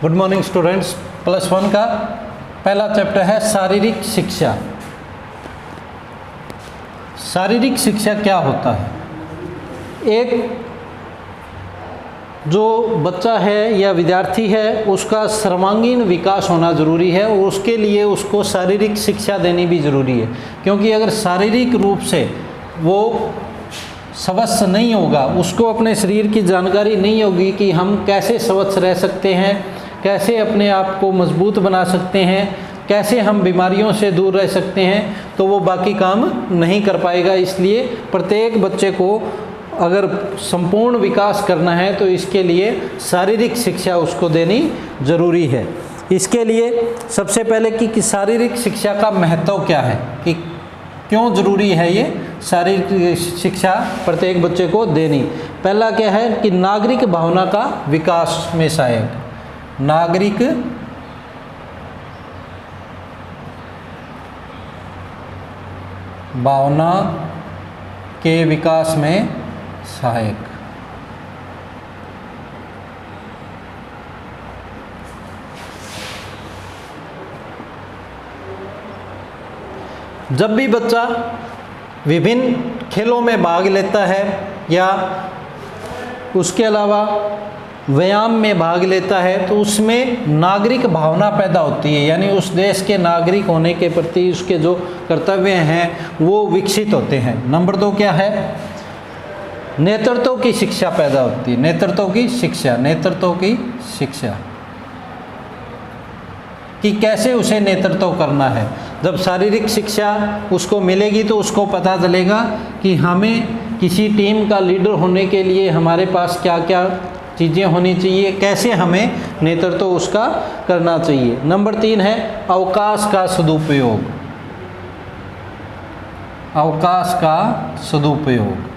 Good morning students. +1 का पहला chapter है शारीरिक शिक्षा। शारीरिक शिक्षा क्या होता है? एक जो बच्चा है या विद्यार्थी है उसका सर्वांगीण विकास होना ज़रूरी है और उसके लिए उसको शारीरिक शिक्षा देनी भी ज़रूरी है, क्योंकि अगर शारीरिक रूप से वो स्वस्थ नहीं होगा, उसको अपने शरीर की जानकारी नहीं होगी कि हम कैसे स्वस्थ रह सकते हैं, कैसे अपने आप को मजबूत बना सकते हैं, कैसे हम बीमारियों से दूर रह सकते हैं, तो वो बाकी काम नहीं कर पाएगा। इसलिए प्रत्येक बच्चे को अगर संपूर्ण विकास करना है तो इसके लिए शारीरिक शिक्षा उसको देनी ज़रूरी है। इसके लिए सबसे पहले कि शारीरिक शिक्षा का महत्व क्या है, कि क्यों ज़रूरी है ये शारीरिक शिक्षा प्रत्येक बच्चे को देनी। पहला क्या है कि नागरिक भावना का विकास में सहायक, नागरिक भावना के विकास में सहायक। जब भी बच्चा विभिन्न खेलों में भाग लेता है या उसके अलावा व्यायाम में भाग लेता है तो उसमें नागरिक भावना पैदा होती है, यानी उस देश के नागरिक होने के प्रति उसके जो कर्तव्य हैं वो विकसित होते हैं। नंबर 2 क्या है? नेतृत्व की शिक्षा पैदा होती है। नेतृत्व की शिक्षा, नेतृत्व की शिक्षा कि कैसे उसे नेतृत्व करना है। जब शारीरिक शिक्षा उसको मिलेगी तो उसको पता चलेगा कि हमें किसी टीम का लीडर होने के लिए हमारे पास क्या क्या चीज़ें होनी चाहिए, कैसे हमें नेतृत्व उसका करना चाहिए। नंबर 3 है अवकाश का सदुपयोग, अवकाश का सदुपयोग।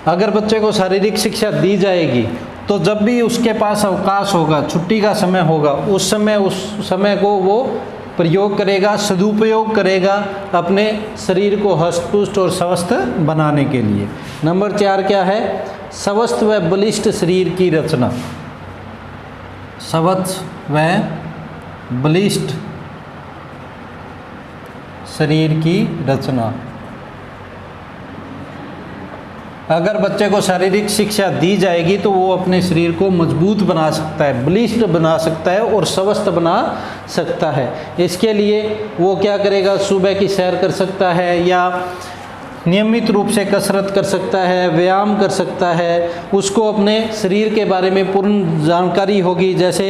अगर बच्चे को शारीरिक शिक्षा दी जाएगी तो जब भी उसके पास अवकाश होगा, छुट्टी का समय होगा, उस समय को वो प्रयोग करेगा, सदुपयोग करेगा अपने शरीर को हष्ट-पुष्ट और स्वस्थ बनाने के लिए। नंबर 4 क्या है? स्वस्थ व बलिष्ठ शरीर की रचना, स्वस्थ व बलिष्ठ शरीर की रचना। अगर बच्चे को शारीरिक शिक्षा दी जाएगी तो वो अपने शरीर को मजबूत बना सकता है, बलिष्ठ बना सकता है और स्वस्थ बना सकता है। इसके लिए वो क्या करेगा? सुबह की सैर कर सकता है या नियमित रूप से कसरत कर सकता है, व्यायाम कर सकता है। उसको अपने शरीर के बारे में पूर्ण जानकारी होगी, जैसे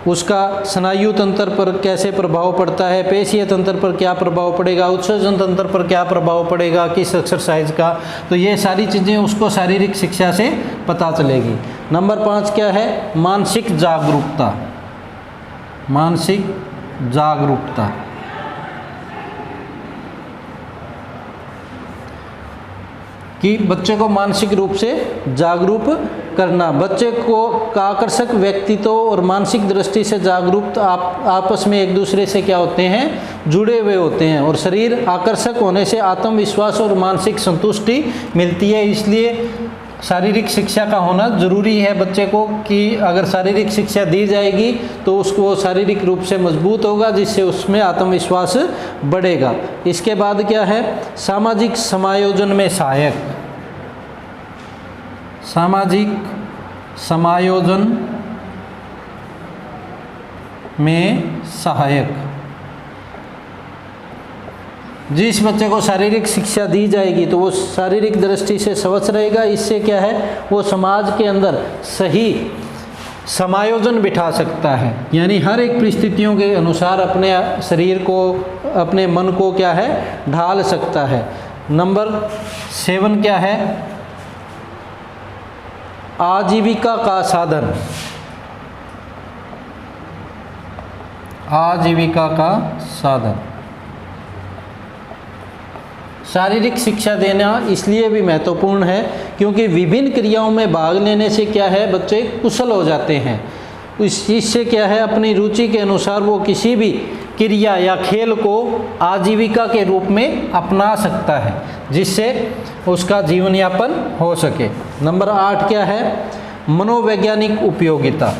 उसका स्नायु तंत्र पर कैसे प्रभाव पड़ता है, पेशीय तंत्र पर क्या प्रभाव पड़ेगा, उत्सर्जन तंत्र पर क्या प्रभाव पड़ेगा किस एक्सरसाइज का, तो ये सारी चीज़ें उसको शारीरिक शिक्षा से पता चलेगी। नंबर 5 क्या है? मानसिक जागरूकता, मानसिक जागरूकता। कि बच्चे को मानसिक रूप से जागरूक करना। बच्चे को का आकर्षक व्यक्तित्व और मानसिक दृष्टि से जागरूक आपस में एक दूसरे से क्या होते हैं? जुड़े हुए होते हैं और शरीर आकर्षक होने से आत्मविश्वास और मानसिक संतुष्टि मिलती है। इसलिए शारीरिक शिक्षा का होना ज़रूरी है बच्चे को, कि अगर शारीरिक शिक्षा दी जाएगी तो उसको शारीरिक रूप से मजबूत होगा, जिससे उसमें आत्मविश्वास बढ़ेगा। इसके बाद क्या है? सामाजिक समायोजन में सहायक, सामाजिक समायोजन में सहायक। जिस बच्चे को शारीरिक शिक्षा दी जाएगी तो वो शारीरिक दृष्टि से स्वस्थ रहेगा। इससे क्या है? वो समाज के अंदर सही समायोजन बिठा सकता है, यानी हर एक परिस्थितियों के अनुसार अपने शरीर को, अपने मन को क्या है? ढाल सकता है। नंबर 7 क्या है? आजीविका का साधन, आजीविका का साधन। शारीरिक शिक्षा देना इसलिए भी महत्वपूर्ण है क्योंकि विभिन्न क्रियाओं में भाग लेने से क्या है? बच्चे कुशल हो जाते हैं। इससे क्या है? अपनी रुचि के अनुसार वो किसी भी क्रिया या खेल को आजीविका के रूप में अपना सकता है, जिससे उसका जीवन यापन हो सके। नंबर 8 क्या है? मनोवैज्ञानिक उपयोगिता।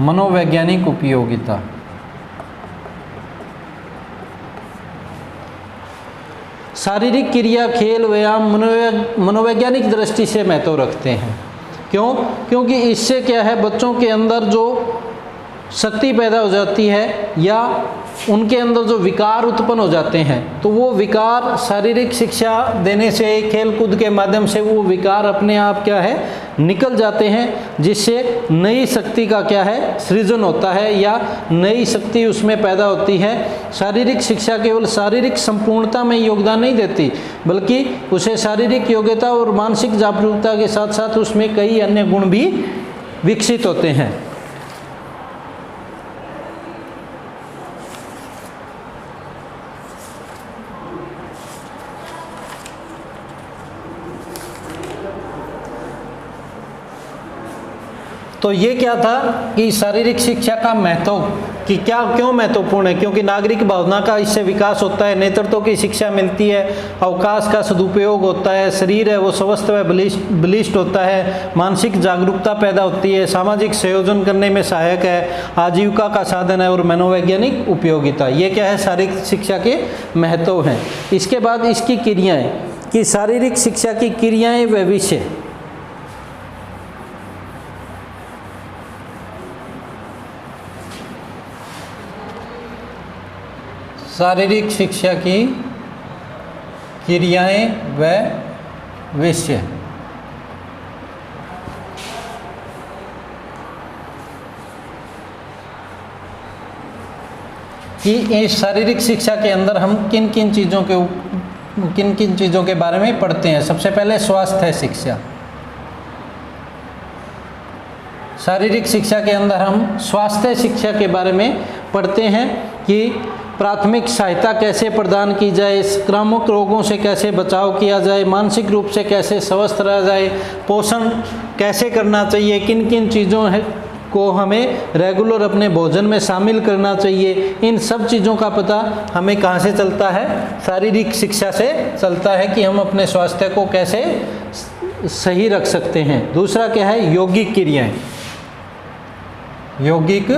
मनोवैज्ञानिक उपयोगिता। शारीरिक क्रिया, खेल, व्यायाम मनोवैज्ञानिक दृष्टि से महत्व रखते हैं। क्यों? क्योंकि इससे क्या है, बच्चों के अंदर जो शक्ति पैदा हो जाती है या उनके अंदर जो विकार उत्पन्न हो जाते हैं, तो वो विकार शारीरिक शिक्षा देने से, खेल कूद के माध्यम से वो विकार अपने आप क्या है निकल जाते हैं, जिससे नई शक्ति का क्या है सृजन होता है या नई शक्ति उसमें पैदा होती है। शारीरिक शिक्षा केवल शारीरिक संपूर्णता में योगदान नहीं देती, बल्कि उसे शारीरिक योग्यता और मानसिक जागरूकता के साथ साथ उसमें कई अन्य गुण भी विकसित होते हैं। तो ये क्या था कि शारीरिक शिक्षा का महत्व कि क्या क्यों महत्वपूर्ण है, क्योंकि नागरिक भावना का इससे विकास होता है, नेतृत्व की शिक्षा मिलती है, अवकाश का सदुपयोग होता है, शरीर है वो स्वस्थ व बलिष्ठ होता है, मानसिक जागरूकता पैदा होती है, सामाजिक संयोजन करने में सहायक है, आजीविका का साधन है और मनोवैज्ञानिक उपयोगिता। ये क्या है शारीरिक शिक्षा के महत्व हैं। इसके बाद इसकी क्रियाएँ कि शारीरिक शिक्षा की क्रियाएँ व विषय। शारीरिक शिक्षा की क्रियाएं व विषय। कि इस शारीरिक शिक्षा के अंदर हम किन किन चीज़ों के बारे में पढ़ते हैं। सबसे पहले स्वास्थ्य शिक्षा। शारीरिक शिक्षा के अंदर हम स्वास्थ्य शिक्षा के बारे में पढ़ते हैं कि प्राथमिक सहायता कैसे प्रदान की जाए, संक्रामक रोगों से कैसे बचाव किया जाए, मानसिक रूप से कैसे स्वस्थ रहा जाए, पोषण कैसे करना चाहिए, किन किन चीज़ों को हमें रेगुलर अपने भोजन में शामिल करना चाहिए। इन सब चीज़ों का पता हमें कहाँ से चलता है? शारीरिक शिक्षा से चलता है कि हम अपने स्वास्थ्य को कैसे सही रख सकते हैं। दूसरा क्या है? यौगिक क्रियाएँ। यौगिक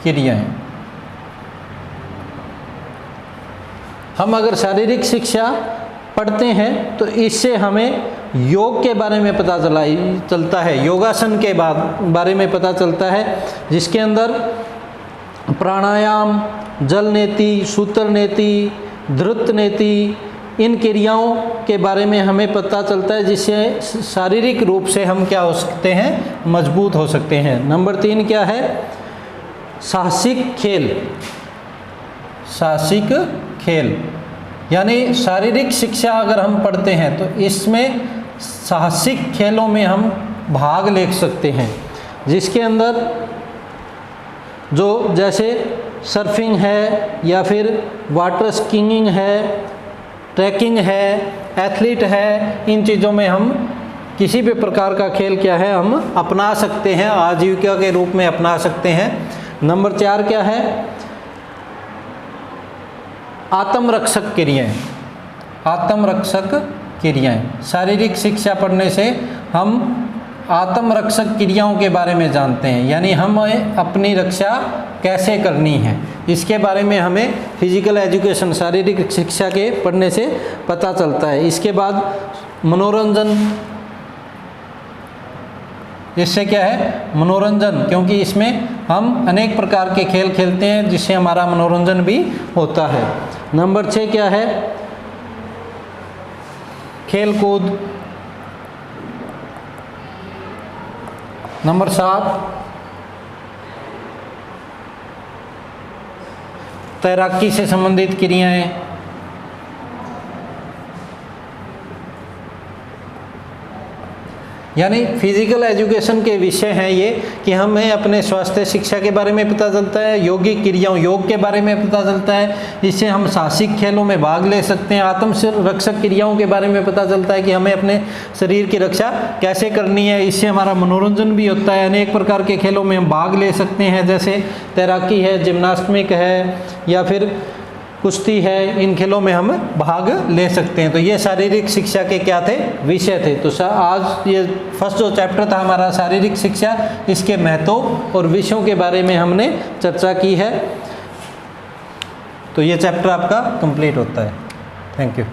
क्रियाएँ। हम अगर शारीरिक शिक्षा पढ़ते हैं तो इससे हमें योग के बारे में पता चलता है, योगासन के बारे में पता चलता है, जिसके अंदर प्राणायाम, जल नेति, सूत्र नेति, धृत नेति, इन क्रियाओं के बारे में हमें पता चलता है, जिससे शारीरिक रूप से हम क्या हो सकते हैं? मजबूत हो सकते हैं। नंबर 3 क्या है? साहसिक खेल। साहसिक खेल यानी शारीरिक शिक्षा अगर हम पढ़ते हैं तो इसमें साहसिक खेलों में हम भाग ले सकते हैं, जिसके अंदर जो जैसे सर्फिंग है या फिर वाटर स्कीइंग है, ट्रैकिंग है, एथलीट है, इन चीज़ों में हम किसी भी प्रकार का खेल क्या है हम अपना सकते हैं, आजीविका के रूप में अपना सकते हैं। नंबर 4 क्या है? आत्मरक्षक क्रियाएँ। आत्मरक्षक क्रियाएँ। शारीरिक शिक्षा पढ़ने से हम आत्मरक्षक क्रियाओं के बारे में जानते हैं, यानी हमें अपनी रक्षा कैसे करनी है, इसके बारे में हमें फिजिकल एजुकेशन शारीरिक शिक्षा के पढ़ने से पता चलता है। इसके बाद मनोरंजन। इससे क्या है? मनोरंजन, क्योंकि इसमें हम अनेक प्रकार के खेल खेलते हैं जिससे हमारा मनोरंजन भी होता है। नंबर 6 क्या है? खेल कूद। नंबर 7 तैराकी से संबंधित क्रियाएं। यानी फिजिकल एजुकेशन के विषय हैं ये, कि हमें अपने स्वास्थ्य शिक्षा के बारे में पता चलता है, यौगिक क्रियाओं योग के बारे में पता चलता है, इससे हम साहसिक खेलों में भाग ले सकते हैं, आत्मरक्षक क्रियाओं के बारे में पता चलता है कि हमें अपने शरीर की रक्षा कैसे करनी है, इससे हमारा मनोरंजन भी होता है, अनेक प्रकार के खेलों में हम भाग ले सकते हैं, जैसे तैराकी है, जिम्नास्टिक है या फिर कुश्ती है, इन खेलों में हम भाग ले सकते हैं। तो ये शारीरिक शिक्षा के क्या थे, विषय थे। तो आज ये फर्स्ट जो चैप्टर था हमारा शारीरिक शिक्षा, इसके महत्व और विषयों के बारे में हमने चर्चा की है। तो ये चैप्टर आपका कंप्लीट होता है। Thank you.